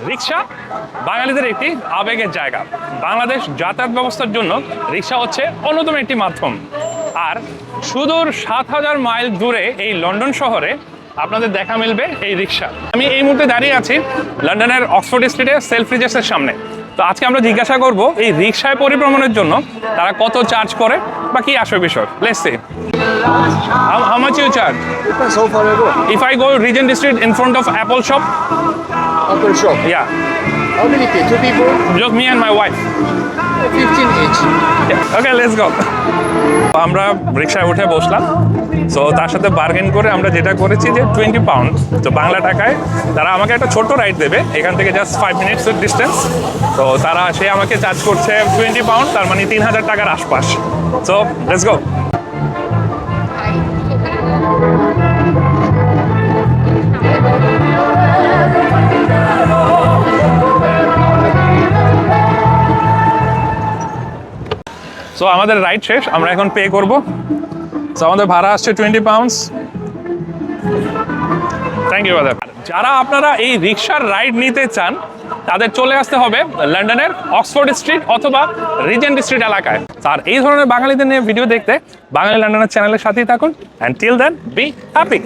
রিক্সা বাঙালিদের একটি আবেগের জায়গা। বাংলাদেশ যাতায়াত ব্যবস্থার জন্য রিক্সা হচ্ছে অন্যতম একটি মাধ্যম। আর সুদূর ৭,০০০ মাইল দূরে এই লন্ডন শহরে আপনাদের দেখা মিলবে এই রিক্সা। আমি এই মুহূর্তে দাঁড়িয়ে আছি লন্ডনের অক্সফোর্ড স্ট্রিটে সেলফ্রিজার্সের সামনে। তো আজকে আমরা জিজ্ঞাসা করব এই রিক্সায় পরিভ্রমণের জন্য তারা কত চার্জ করে বা কি আসবে বিষয়। Let's see how much you charge Depends how far I go. if I go Regent Street in front of Apple shop? Apple shop. Yeah, How many pay? Two people? just me and my wife. 15 each. Okay let's go. আমরা রিক্সায় উঠে বসলাম। So তার সাথে bargain করে আমরা যেটা করেছি যে 20 পাউন্ড, তো বাংলা টাকায় তারা আমাকে একটা ছোট রাইড দেবে এখান থেকে জাস্ট 5 মিনিটসের ডিস্টেন্স। তো তারা সে আমাকে চার্জ করছে 20 পাউন্ড, তার মানে 3,000 টাকার আশপাশ। So let's go. সো আমাদের রাইড শেষ, আমরা এখন পে করব। সো আমাদের ভাড়া আসছে 20 পাউন্ডস। থ্যাংক ইউ দাদা। যারা আপনারা এই রিক্সার রাইড নিতে চান তাদের চলে আসতে হবে লন্ডনের অক্সফোর্ড স্ট্রিট অথবা রিজেন্ট স্ট্রিট এলাকায়। আর এই ধরনের বাঙালিদের নিয়ে ভিডিও দেখতে বাঙালি লন্ডনের চ্যানেলের সাথেই থাকুন। And till then be happy.